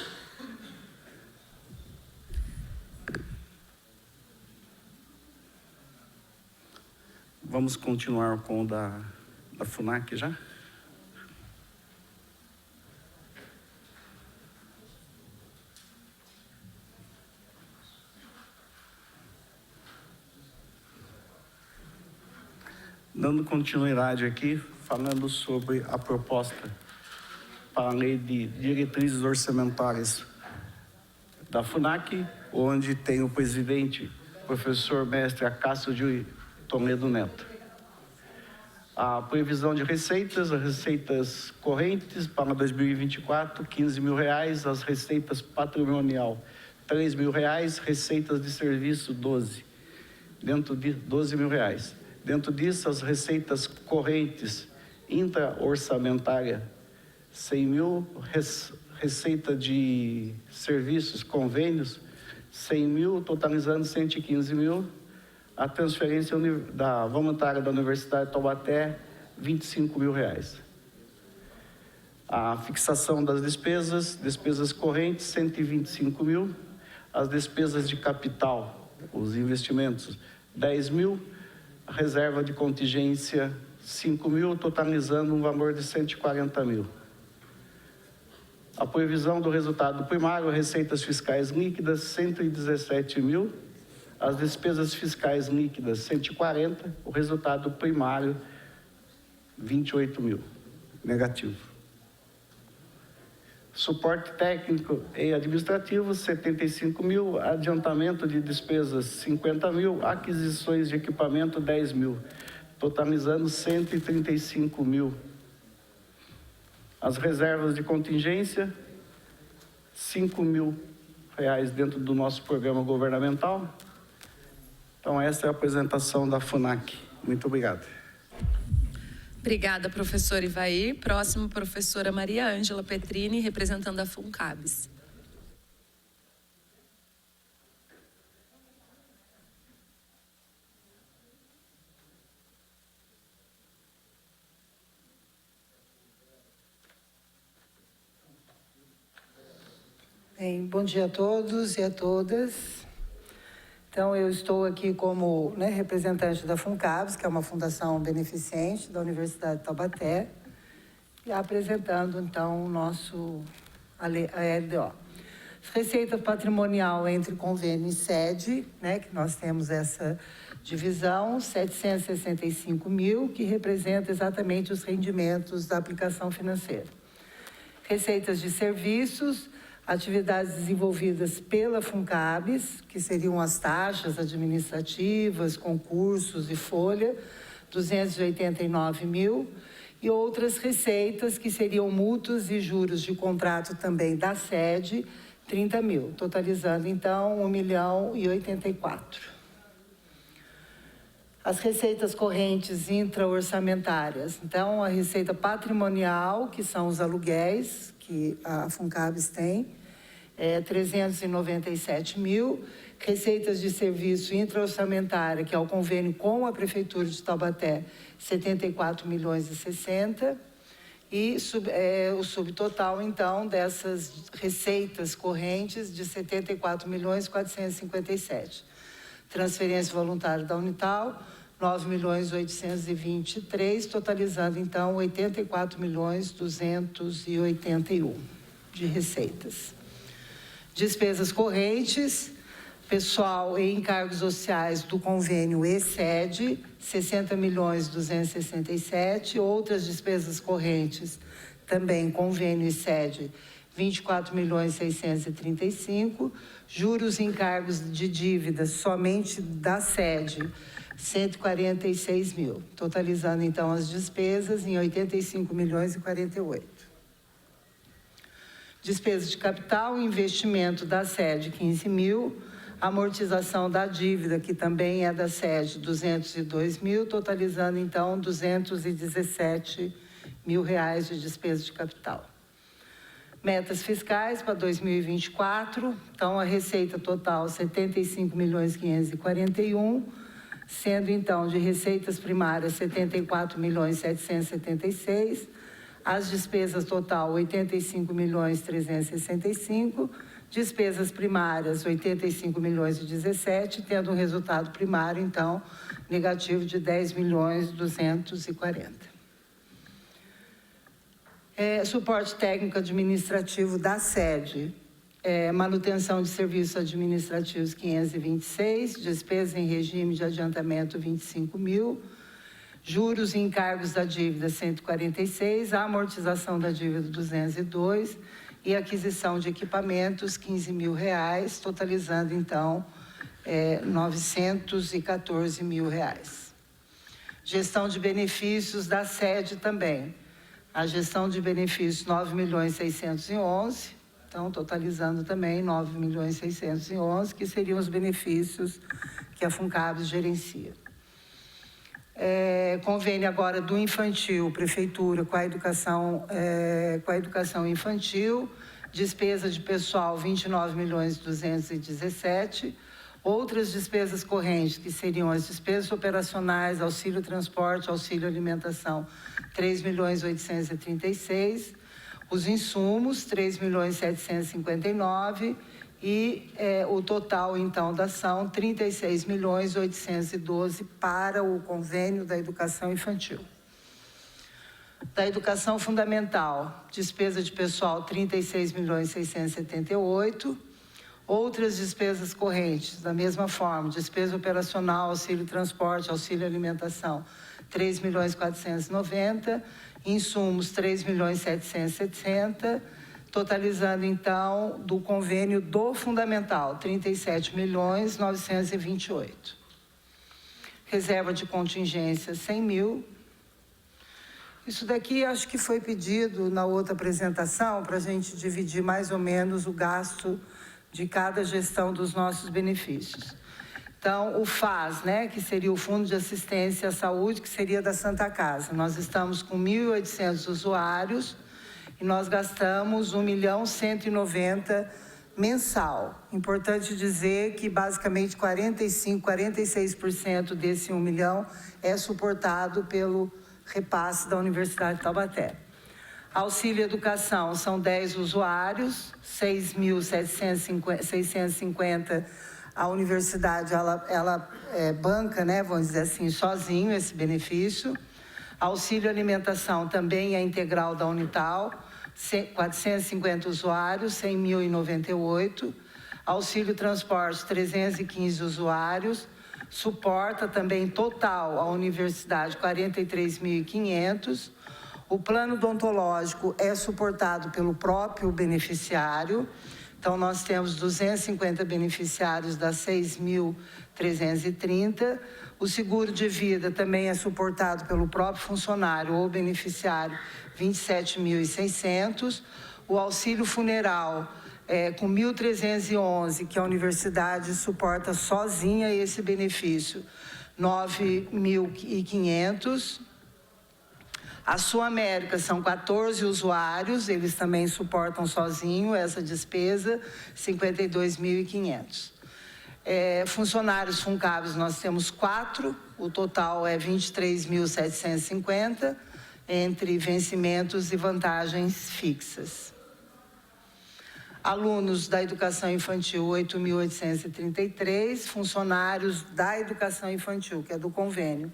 Vamos continuar com o da FUNAC já? Dando continuidade aqui, falando sobre a proposta para a Lei de Diretrizes Orçamentárias da FUNAC, onde tem o presidente, professor mestre Acácio de Toledo Neto. A previsão de receitas, as receitas correntes para 2024, R$15.000, as receitas patrimonial, R$3.000, receitas de serviço, 12. Dentro de R$12.000. Dentro disso, as receitas correntes intra-orçamentária, 100.000, receita de serviços, convênios, 100.000, totalizando 115.000. A transferência da voluntária da Universidade de Taubaté, R$25.000. A fixação das despesas correntes, 125.000. As despesas de capital, os investimentos, 10.000. A reserva de contingência, 5.000, totalizando um valor de 140.000. A previsão do resultado primário, receitas fiscais líquidas, 117.000. As despesas fiscais líquidas, 140. O resultado primário, 28.000. Negativo. Suporte técnico e administrativo, 75.000. Adiantamento de despesas, 50.000. Aquisições de equipamento, 10.000. Totalizando 135.000. As reservas de contingência, R$5.000 dentro do nosso programa governamental. Então, essa é a apresentação da FUNAC. Muito obrigado. Obrigada, professor Ivair. Próximo, professora Maria Ângela Petrini, representando a FUNCABS. Bem, bom dia a todos e a todas. Então, eu estou aqui como representante da FUNCABS, que é uma fundação beneficente da Universidade de Taubaté. E apresentando, então, a LDO. Receita patrimonial entre convênio e sede, né, que nós temos essa divisão, 765 mil, que representa exatamente os rendimentos da aplicação financeira. Receitas de serviços, atividades desenvolvidas pela FUNCABS, que seriam as taxas administrativas, concursos e folha, 289 mil, e outras receitas que seriam multas e juros de contrato também da sede, 30 mil, totalizando, então, 1.084.000. As receitas correntes intra-orçamentárias. Então, a receita patrimonial, que são os aluguéis que a FUNCABS tem, 397 mil. Receitas de serviço intra-orçamentária, que é o convênio com a Prefeitura de Taubaté, 74.060.000. E o subtotal, então, dessas receitas correntes de 74.457.000. Transferência voluntária da Unital, 9.823.000, totalizando, então, 84.281.000 de receitas. Despesas correntes, pessoal e encargos sociais do convênio excede 60.267.000, outras despesas correntes também convênio excede 24.635.000, juros e encargos de dívidas somente da sede 146.000, totalizando então as despesas em 85.048.000. Despesas de capital e investimento da sede 15.000, amortização da dívida, que também é da sede, 202.000, totalizando, então, 217.000 reais de despesa de capital. Metas fiscais para 2024, então, a receita total, 75.541.000, sendo, então, de receitas primárias, 74.776.000, as despesas total, 85.365.000, despesas primárias, 85.017.000, tendo um resultado primário, então, negativo de 10.240.000. Suporte técnico administrativo da sede, manutenção de serviços administrativos, 526, despesas em regime de adiantamento, 25.000, juros e encargos da dívida, 146, a amortização da dívida, 202, e aquisição de equipamentos, 15.000 reais, totalizando, então, 914.000 reais. Gestão de benefícios da sede também. A gestão de benefícios, 9.611.000, então, totalizando também 9.611.000, que seriam os benefícios que a FUNCABS gerencia. Convênio agora do infantil, prefeitura com a educação infantil, despesa de pessoal 29.217.000, outras despesas correntes, que seriam as despesas operacionais, auxílio transporte, auxílio alimentação, 3.836.000, os insumos, 3.759.000, e o total, então, da ação, 36.812.000 para o convênio da educação infantil. Da educação fundamental, despesa de pessoal, 36.678.000, outras despesas correntes, da mesma forma, despesa operacional, auxílio transporte, auxílio alimentação, 3.490.000, insumos, 3.760.000, totalizando, então, do convênio do fundamental, 37.928.000. Reserva de contingência, 100.000. Isso daqui acho que foi pedido na outra apresentação para a gente dividir mais ou menos o gasto de cada gestão dos nossos benefícios. Então, o FAS, né, que seria o Fundo de Assistência à Saúde, que seria da Santa Casa. Nós estamos com 1.800 usuários, e nós gastamos 1.190.000 mensal. Importante dizer que basicamente 46% desse 1 milhão é suportado pelo repasse da Universidade de Taubaté. Auxílio Educação, são 10 usuários, 6.650 a universidade, ela banca, né, vamos dizer assim, sozinho esse benefício. Auxílio alimentação também é integral da Unital, 450 usuários, 100.098. Auxílio transporte, 315 usuários. Suporta também total a universidade, 43.500. O plano odontológico é suportado pelo próprio beneficiário. Então, nós temos 250 beneficiários das 6.330. O seguro de vida também é suportado pelo próprio funcionário ou beneficiário, 27.600. O auxílio funeral com 1.311, que a universidade suporta sozinha esse benefício, 9.500. A Sul-América são 14 usuários, eles também suportam sozinho essa despesa, 52.500. Funcionários FUNCABs nós temos 4, o total é 23.750, entre vencimentos e vantagens fixas. Alunos da educação infantil, 8.833, funcionários da educação infantil, que é do convênio,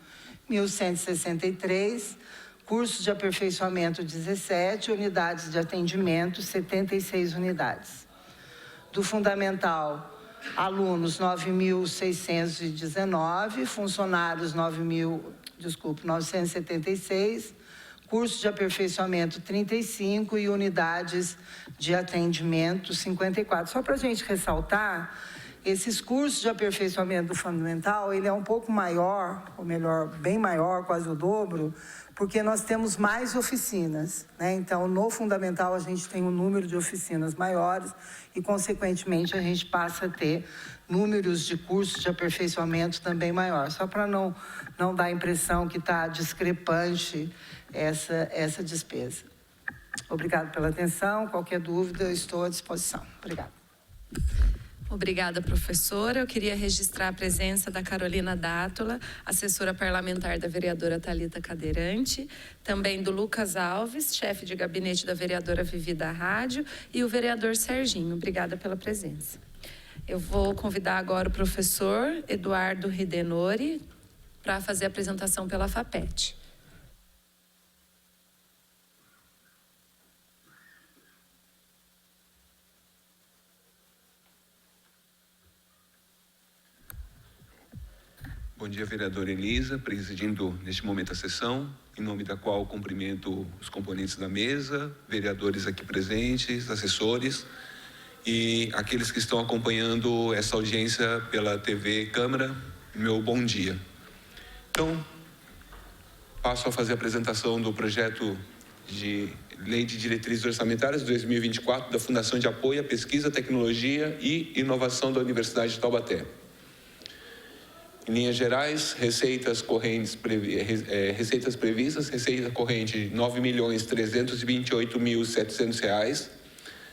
1.163, cursos de aperfeiçoamento, 17, unidades de atendimento, 76 unidades. Do fundamental, alunos 9.619, funcionários 976, cursos de aperfeiçoamento 35 e unidades de atendimento 54. Só para a gente ressaltar, esses cursos de aperfeiçoamento do fundamental, ele é um pouco maior, ou melhor, bem maior, quase o dobro, porque nós temos mais oficinas, né? Então, no fundamental, a gente tem um número de oficinas maiores e, consequentemente, a gente passa a ter números de cursos de aperfeiçoamento também maiores. Só para não dar a impressão que está discrepante essa despesa. Obrigada pela atenção. Qualquer dúvida, eu estou à disposição. Obrigada. Obrigada, professora. Eu queria registrar a presença da Carolina Dátola, assessora parlamentar da vereadora Thalita Cadeirante, também do Lucas Alves, chefe de gabinete da vereadora Vivi da Rádio, e o vereador Serginho. Obrigada pela presença. Eu vou convidar agora o professor Eduardo Ridenori para fazer a apresentação pela FAPET. Bom dia, vereadora Elisa, presidindo neste momento a sessão, em nome da qual cumprimento os componentes da mesa, vereadores aqui presentes, assessores e aqueles que estão acompanhando essa audiência pela TV Câmara, meu bom dia. Então, passo a fazer a apresentação do projeto de Lei de Diretrizes Orçamentárias 2024 da Fundação de Apoio à Pesquisa, Tecnologia e Inovação da Universidade de Taubaté. Em linhas gerais, receitas previstas, receita corrente R$ 9.328.700,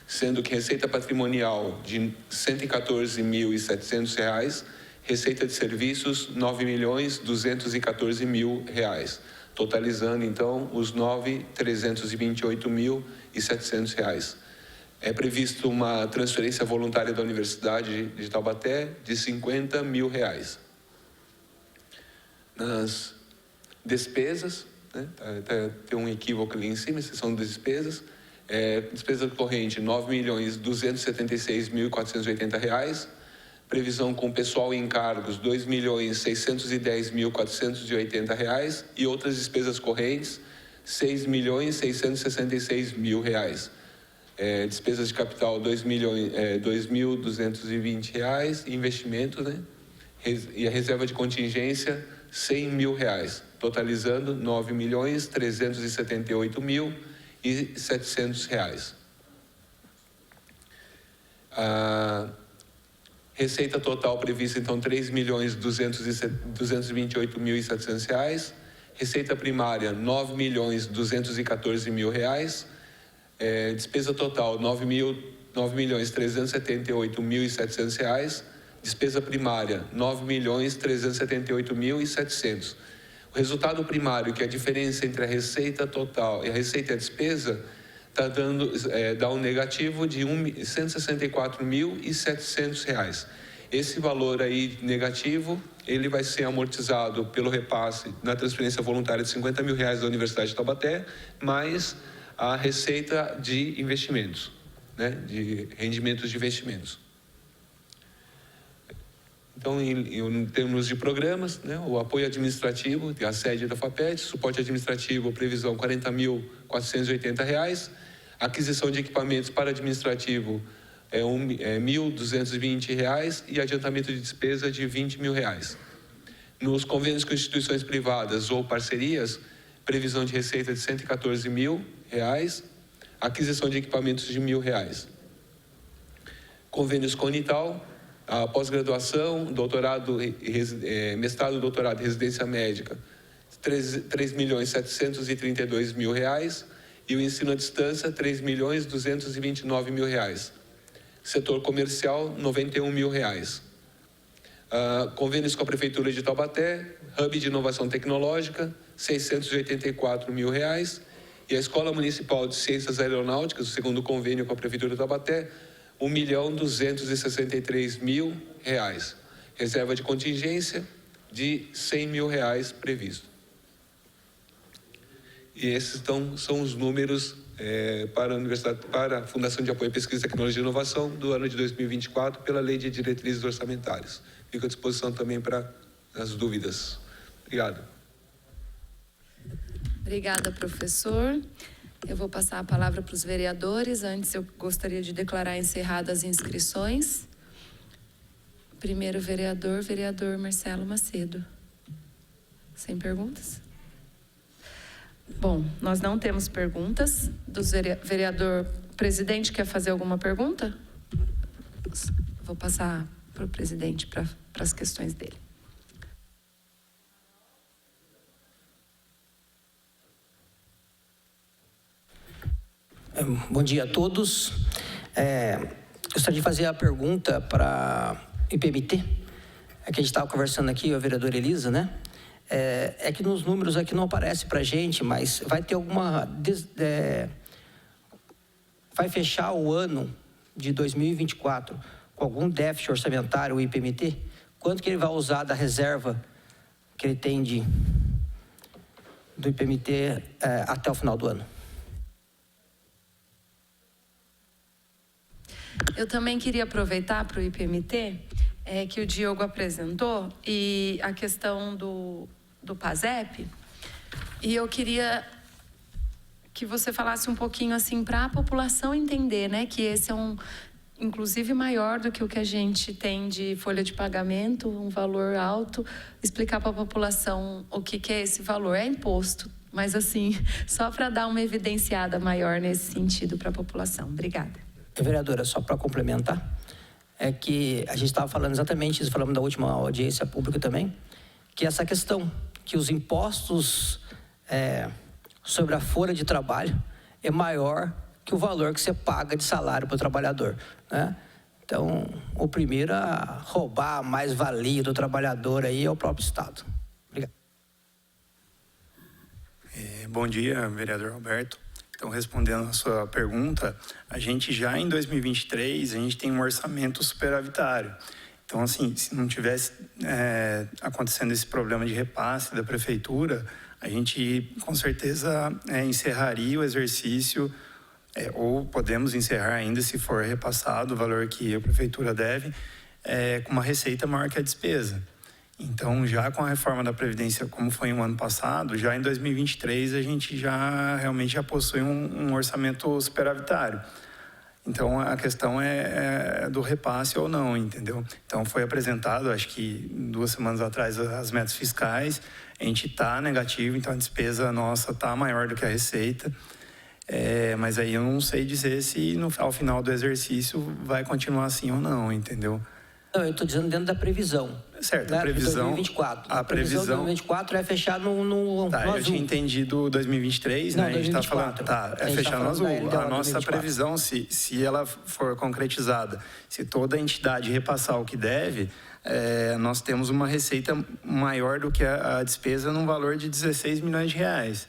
sendo que receita patrimonial de R$ 114.700, receita de serviços R$ 9.214.000, totalizando então os R$ 9.328.700. É previsto uma transferência voluntária da Universidade de Taubaté de R$ 50 mil. Nas despesas, né? Tem um equívoco ali em cima, seção de despesas. Despesa corrente, R$ 9.276.480. Previsão com pessoal e encargos, R$ 2.610.480. E outras despesas correntes, R$ 6.666.000. Despesas de capital, R$ 2.220. Investimentos, né? E a reserva de contingência, R$ 100 mil, totalizando R$ 9.378.700. A receita total prevista, então, R$ 3.228.700. Receita primária, R$ 9.214.000. Despesa total, R$ 9.378.700. Despesa primária, R$ 9.378.700. O resultado primário, que é a diferença entre a receita total e a receita e a despesa, dá um negativo de R$ 164.700. Esse valor aí negativo, ele vai ser amortizado pelo repasse na transferência voluntária de R$50 mil da Universidade de Taubaté, mais a receita de investimentos, né, de rendimentos de investimentos. Então, em termos de programas, né, o apoio administrativo, a sede da FAPET, suporte administrativo, previsão R$ 40.480, aquisição de equipamentos para administrativo R$ 1.220 e adiantamento de despesa de R$ 20 mil. Nos convênios com instituições privadas ou parcerias, previsão de receita de R$ 114 mil, aquisição de equipamentos de R$ 1.000. Convênios com Unital, a pós-graduação, doutorado, mestrado, doutorado e residência médica, R$ 3.732.000 e o ensino à distância, R$ 3.229.000. Setor comercial, R$ 91 mil. Convênios com a Prefeitura de Taubaté, Hub de Inovação Tecnológica, R$ 684 mil. E a Escola Municipal de Ciências Aeronáuticas, o segundo convênio com a Prefeitura de Taubaté, R$ 1.263.000. Reserva de contingência de R$ 100 mil previsto. E esses são os números para a Universidade, para a Fundação de Apoio à Pesquisa, Tecnologia e Inovação do ano de 2024, pela Lei de Diretrizes Orçamentárias. Fico à disposição também para as dúvidas. Obrigado. Obrigada, professor. Eu vou passar a palavra para os vereadores. Antes, eu gostaria de declarar encerradas as inscrições. Primeiro vereador Marcelo Macedo. Sem perguntas? Bom, nós não temos perguntas. Vereador presidente, quer fazer alguma pergunta? Vou passar para o presidente para as questões dele. Bom dia a todos. Gostaria de fazer a pergunta para o IPMT. É que a gente estava conversando aqui, a vereadora Elisa, né? É que nos números aqui não aparece para a gente, mas vai ter alguma... vai fechar o ano de 2024 com algum déficit orçamentário, o IPMT? Quanto que ele vai usar da reserva que ele tem do IPMT até o final do ano? Eu também queria aproveitar para o IPMT, que o Diogo apresentou, e a questão do PASEP, e eu queria que você falasse um pouquinho assim para a população entender, né, que esse é inclusive maior do que o que a gente tem de folha de pagamento, um valor alto, explicar para a população o que é esse valor. É imposto, mas assim, só para dar uma evidenciada maior nesse sentido para a população. Obrigada. Vereadora, só para complementar, é que a gente estava falando exatamente isso, falamos da última audiência pública também, que essa questão, que os impostos sobre a folha de trabalho é maior que o valor que você paga de salário para o trabalhador, né? Então, o primeiro a roubar a mais-valia do trabalhador aí é o próprio Estado. Obrigado. Bom dia, vereador Alberto. Então, respondendo a sua pergunta, a gente já em 2023, a gente tem um orçamento superavitário. Então, assim, se não tivesse acontecendo esse problema de repasse da prefeitura, a gente com certeza encerraria o exercício, ou podemos encerrar ainda se for repassado o valor que a prefeitura deve, com uma receita maior que a despesa. Então, já com a reforma da Previdência, como foi no ano passado, já em 2023 a gente realmente já possui um orçamento superavitário. Então, a questão é do repasse ou não, entendeu? Então, foi apresentado, acho que 2 semanas atrás, as metas fiscais, a gente está negativo, então a despesa nossa está maior do que a receita. Mas aí eu não sei dizer se ao final do exercício vai continuar assim ou não, entendeu? Não, eu estou dizendo dentro da previsão. Certo, né? a previsão... 2024. A previsão de 2024 é fechar no azul. Eu tinha entendido 2023, né? Não, 2024. A gente está falando... fechar no azul. A nossa 2024. previsão, se ela for concretizada, se toda a entidade repassar o que deve, nós temos uma receita maior do que a despesa num valor de 16 milhões de reais.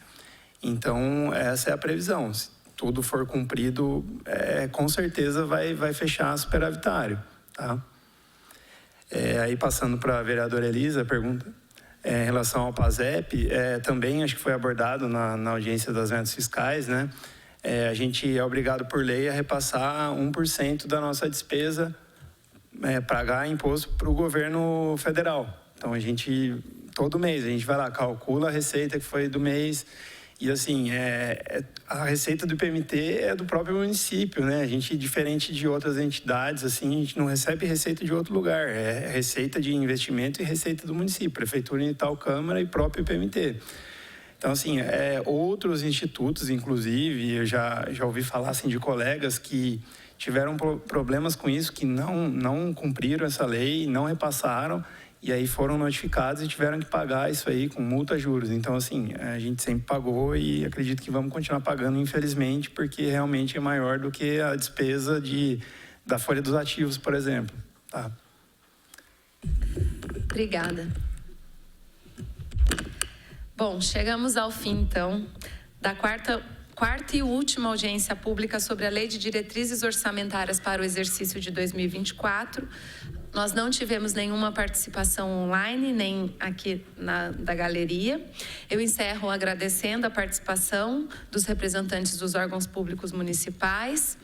Então, essa é a previsão. Se tudo for cumprido, com certeza vai fechar superavitário, tá? Aí passando para a vereadora Elisa, a pergunta. Em relação ao PASEP, também acho que foi abordado na audiência das metas fiscais, né? A gente é obrigado por lei a repassar 1% da nossa despesa, pagar imposto para o governo federal. Então, todo mês, a gente vai lá, calcula a receita que foi do mês. E, assim, a receita do IPMT é do próprio município, né? A gente, diferente de outras entidades, assim, a gente não recebe receita de outro lugar. É receita de investimento e receita do município, Prefeitura Unital, Câmara e próprio IPMT. Então, assim, outros institutos, inclusive, eu já ouvi falar, assim, de colegas que tiveram problemas com isso, que não cumpriram essa lei, não repassaram, e aí foram notificados e tiveram que pagar isso aí com multa, juros. Então, assim, a gente sempre pagou e acredito que vamos continuar pagando, infelizmente, porque realmente é maior do que a despesa da folha dos ativos, por exemplo. Tá? Obrigada. Bom, chegamos ao fim, então, da quarta e última audiência pública sobre a Lei de Diretrizes Orçamentárias para o exercício de 2024. Nós não tivemos nenhuma participação online, nem aqui da galeria. Eu encerro agradecendo a participação dos representantes dos órgãos públicos municipais,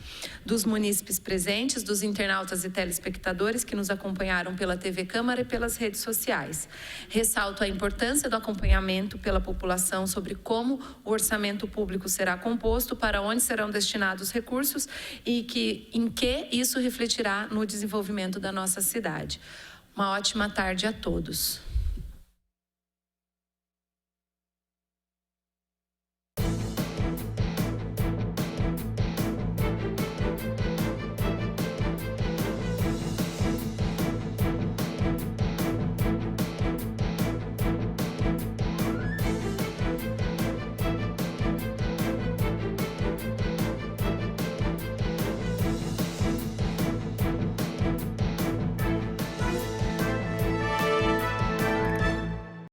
dos munícipes presentes, dos internautas e telespectadores que nos acompanharam pela TV Câmara e pelas redes sociais. Ressalto a importância do acompanhamento pela população sobre como o orçamento público será composto, para onde serão destinados os recursos e em que isso refletirá no desenvolvimento da nossa cidade. Uma ótima tarde a todos.